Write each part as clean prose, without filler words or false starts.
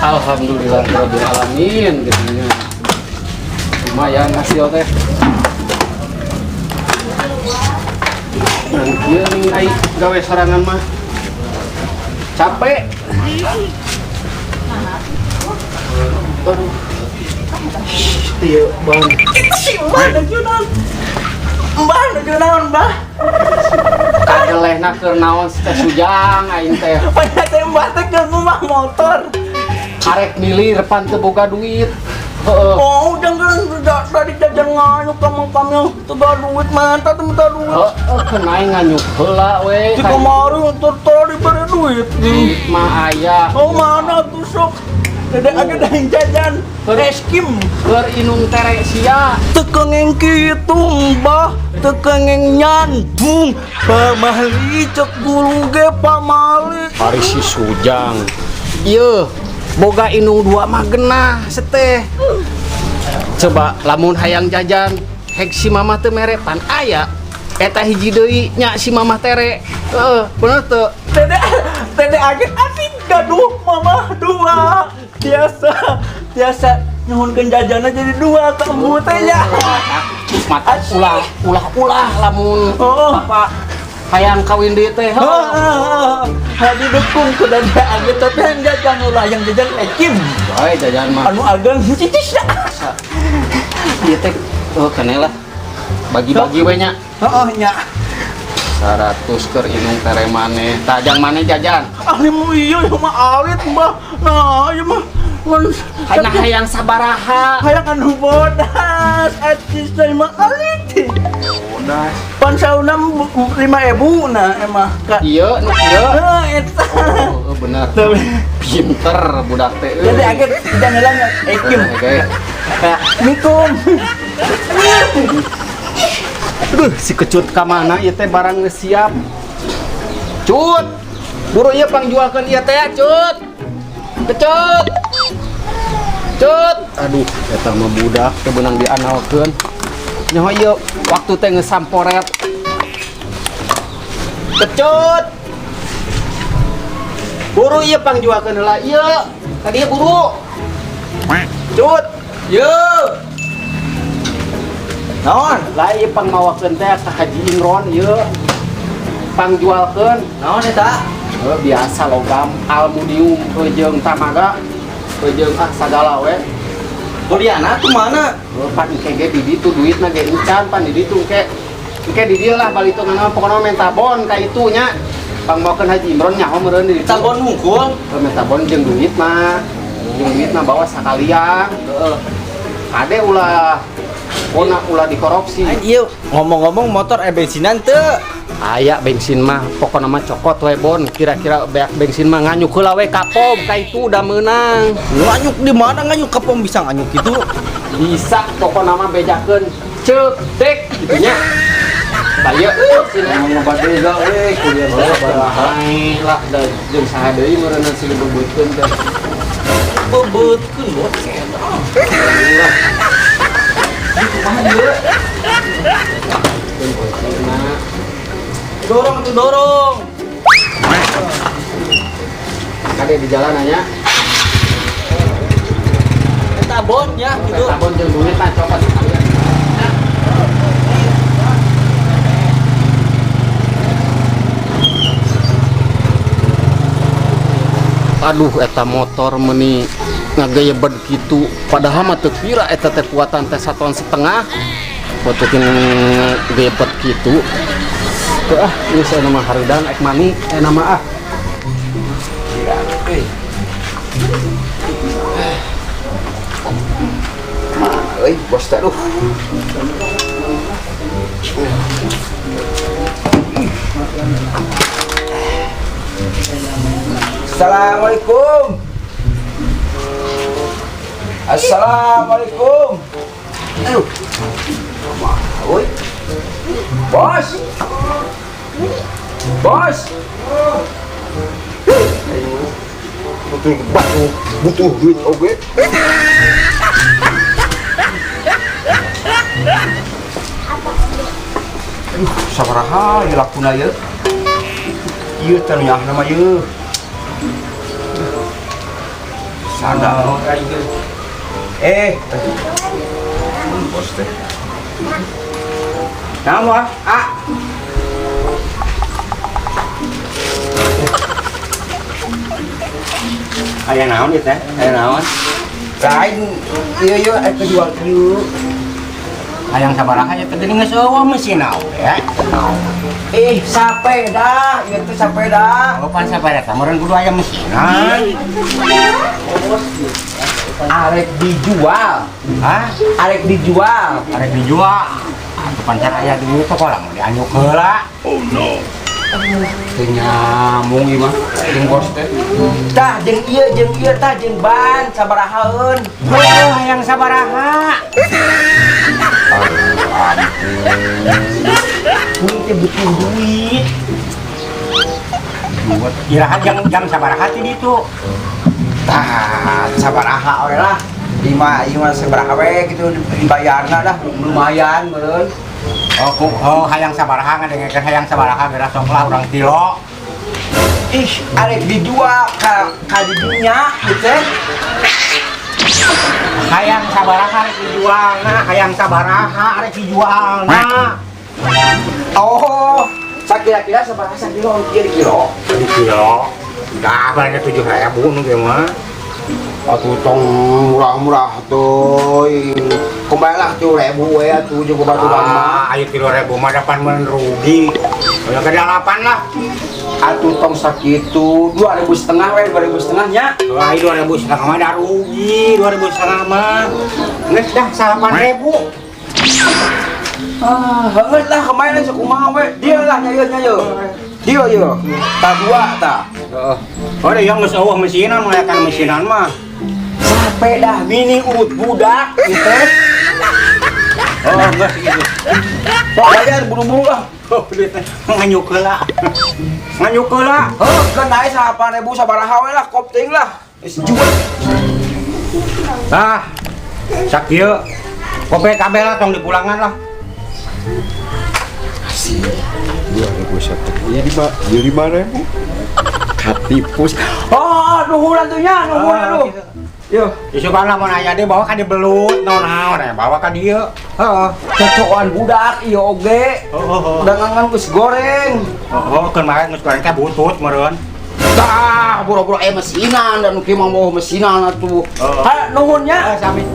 Alhamdulillah alamin gitu. Lumayan hasil teh. Ieu ning ai gawe sorangan mah capek. Aduh. Ieu bang. Mbah nuju naon, Mbah? Kagelehna keur naon teh sujang aing teh. Banyak teh Mbah teh keur ngumah motor. Arek milih depan teu boga duit. Heeh. Oh, jangan dari jajan nganyuk kamu tebal duit mantap teh minta duit. Heeh, kenaing nganyuk heula we. Di kemarin untuk diberi duit. Duit mah aya. Oh, mana tuh sok? Dede age dahin jajan. Eskim. Keur inung tere sia. Tekengeng kitu, Mbah. Tekengeng nyandung. Pamali cek gulu ge pamali. Ari si sujang. Ieu boga inung dua mah genah seteh. Coba lamun hayang jajan hek si mamah teu mere pan aya eta hiji deui nya si mamah tere. Heeh, bener teu? Dede age asik gaduh mama dua. Biasa nyuhunkeun jajanna jadi dua kamu teh nya. Mata ulah lamun bapak hayang kawin deui teh. Hadi dukung ku dede age teh jajan ulah yang jajan ekim. Bae jajan mah. Anu agang cicis ya. Ieu teh keneh lah. Bagi-bagi we nya. Heeh nya. 100 keur inung tere maneh. Tajang maneh jajan. Ahli mu ieu mah alit Mbah. Nah, ieu mah Hayang hayang sabaraha. hayang anu bodas atis teh mah alit. Bodas. Pan sauna 5.000 nah emah ka. Ieu nu ieu. Eta. Oh, bener. Pinter budak teh. Jadi akhir tidak ngelang ekim. Kayak Mikum. aduh si kecut ka mana ieu teh barang geus siap. Cut. Buru ieu pangjualkeun ieu teh, Cut. Kecut. Cut. Aduh, eta mah budak teu beunang dianalkeun. Nyaho ieu waktu teh geus samporet. Kecut. Buru ieu pangjualkeun heula ieu. Tadi ieu buru. Cut. Ieu. Naon? Lah ieu pangmawakeun teh ka Haji Imron ieu. Pangjualkeun. Naon eta? Biasa logam aluminium jeung tamaga. Jeung sagala we. Kuliahna tuh mana? Pan kege di ditu duitna ge encan pan di ditu ke di dieu lah balitungan pokona minta bon ka itu nya. Pangmawakeun Haji Imron nyaho meureun di ditu. Tabon hungkul. Minta bon jeung duit mah. Jeung duit mah bawa sakalian. Heeh. Ade ulah Ona ulah dikorupsi. Iya, ngomong-ngomong motor bensinan teu. Aya bensin mah pokona mah cokot we bon. Kira-kira beak bensin mah nganyuk heula we ka pom ka itu udah meunang. Nganyuk di mana nganyuk ka pom bisa nganyuk gitu? Bisa pokona mah bejakeun ceuk dek kitu nya. Baye sini mah bade da we kuliah barahai lah da jeung saha deui meureunna sini bebeutkeun teh. Bebeutkeun bot. Dorong. Kade di jalan aja. Tabon ya gitu. Tabon jeung duit mah cokot sekalian. Aduh, eta motor meuni ngagayebed kitu. Padahal mah teu kira eta teh kuatan teh 1,5 ton. Waktu ngagayebed kitu. Tuh ini saya nama Haridan ek mani nama ya, bos teh Assalamualaikum. Assalamualaikum. Aduh. Oi. Bos. Bos. butuh duit oke. Aduh, sabaraha ieu lakuna ieu? Ieu teh nya nama ieu. Ada. Bos teh. Nama Aya naon ieu teh? Aya naon? Lain, iya kejual yuk. Hayang sabaraha nya teh geus eueuh mesin ya. Sapeda, itu sapeda. Oh, pan sabaraha teh meureun kudu aya mesinan. Arek dijual. Hah? Arek dijual. Arek dijual. Atuh pan aya dulu toko lah dianyuk heula. Oh no. Teu nyambung ieu mah jeung bos teh. Tah jeung ieu tah jeung ban sabarahaeun. Oh, hayang sabaraha? Kuing teh butuh duit. Buat iraha jang sabaraha ti ditu. Tah sabaraha we lah. Ieu mah sabaraha we gitu dibayarna dah lumayan meureun. Oh, hayang sabaraha ngadengekeun hayang sabaraha geura sok lah urang kilo. Arek dijual ka didinya gitu. Hayang sabaraha arek dijualna, hayang sabaraha arek dijualna. Oh, sakira-kira sabaraha sakilo kilo. Di kilo. Dah banyak 7.000 nu ge mah. Atuh tong murah-murah tuh. Kembali lah 7.000 we atuh jeung batu-batu mah. Ayo 3.000 mah dapan men rugi. Aya ke 8 lah. Atuh tong sakitu 2.500 we 2.500 nya. Ayo 2.500 mah da rugi, 2.500 mah. Geus dah 8.000. Heungeuh lah kemarin sakumaha we. Dieu lah nyayeun. Dieu ieu. Ta dua ta. Heeh. Oh, da yang geus eueuh mesinan melayakan mesinan mah. Sepeda mini urut budak gitu. Oh, geus gitu. Sok bayar buru-buru ah. Oh, duit teh nganyuk heula. Nganyuk heula. Kan naik 8.000 sabaraha we lah kopting lah. Geus jual. Tah. Sak ieu. Kope kabeh lah tong dipulangan lah. 2.100 ya di mana bu? Katipus. Oh, nuhuran tuh nya, nuhuran lu. Yo, Isukan lah mau nanya deh bawa ka di belut, naon bawa ka dieu. Heeh. cocokan budak ieu oge. Dagangan geus goreng. Oh, kemarin geus goreng teh butut meureun. Tah, boro-boro mesinan dan kieu mah mau mesinan atuh. Ha, nuhun nya. Sami.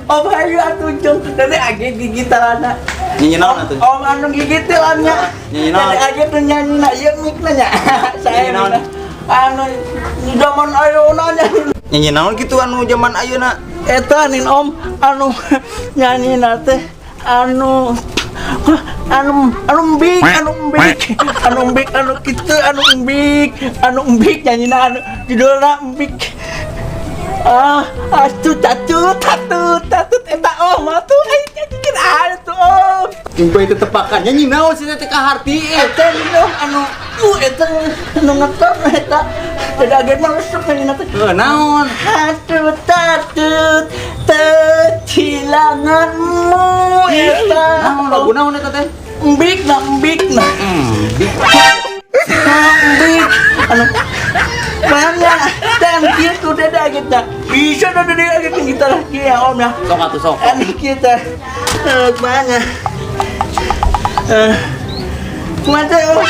Om hayu atuh jeung dede age gigitarana. Nyanyi naon atuh? Om anu gigitilannya. Nyanyi naon? Dede age teh nyanyina ieu mikna nya. Nyanyi naon? Anu zaman ayeuna nya. Nyanyi naon gitu anu zaman ayeuna? Eta nin Om anu nyanyina teh anu mbik kitu anu mbik nyanyina anu judulna mbik. Tatut eta Om atuh nyanyikin atuh Om. Jumpai teu tepakan nyanyi naon sih teh ka harti Eta minum anu eta anu ngetor eta. Jadi agen mah resep nyanyina teh. naon? Tatut cilanganmu eta. Naon lagu naon eta teh? Mbik na. Mbik. Anu mana dan gitu dada kita bisa dada kita lagi ya Om ya. Sok atuh sok. Anu kita mana mana Om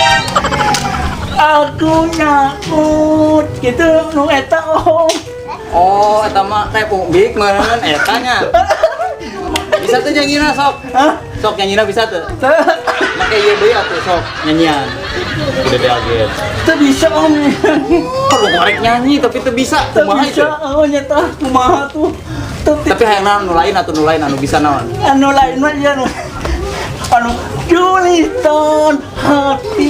aku nyakut gitu nu eta Om. Oh, eta mah republik meureun eta nya. Bisa tuh nyanyina sok. Sok nyanyina bisa tuh. Make ieu deui atuh sok nyanyian. Udah diaget. Teu bisa om. Perlu korek nyanyi tapi teu bisa. Teu Kumaha itu? bisa nyata kumaha tuh. Tapi hayang nu lain anu bisa naon? Anu lain mah ya anu tulisan hati.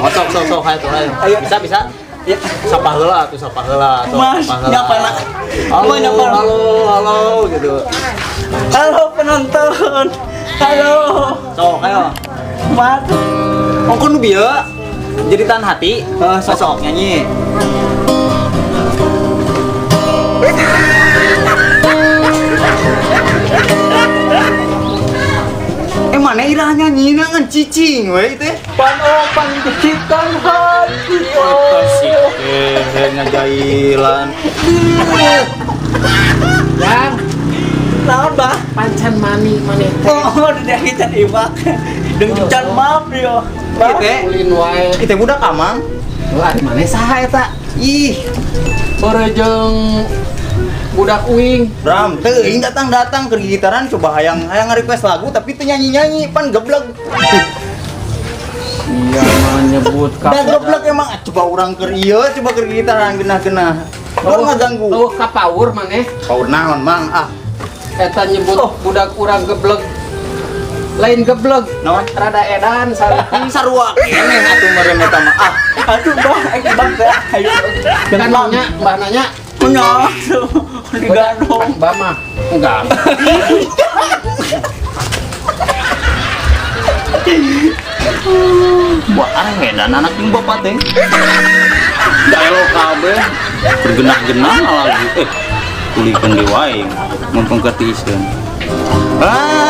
Oh, sok hayu. Ayo. Bisa. Ya, sapa heula atuh sapa heula. Mas, nyapa nak. Halo, Nyapa. halo gitu. Halo penonton. Halo. Sok ayo. Mat. Oh, kun bieu. Jadi tahan hati. Sok nyanyi. Mana irah nyanyi ngan cicing we teh. Panopan dicikan hati. Ngajailan. Yang Naon bah? pancan mani maneh Oh, udah kita iwak. Dengan maaf yo. Ieu teh, ulin wae. ieu teh budak amang. Lah maneh saha eta? Ih, Beureujeung budak uing. Bram, teuing datang ke gitaran coba hayang nge-request lagu tapi teu nyanyi-nyanyi pan geblek. Iya mah nyebut Da geblek emang coba urang keur ieu coba keur gitaran genah-genah. Keur ngaganggu. Oh, kapaur maneh. Paur naon, Mang? Ah, Eta nyebut budak urang geblek. Lain geblek. naon? Rada edan sareuti. Sarua keneh atuh meureun eta mah. Ah, Aduh bah, bang teh. Ayo. Kan nanya, Mbah nanya. Punya. Digadong. Mbah mah enggak. buat areh edan anak jeung bapak teh. Daelo kabeh bergenah-genah lagi. Tulikeun deui wae mun pengkertiiskeun. Ah,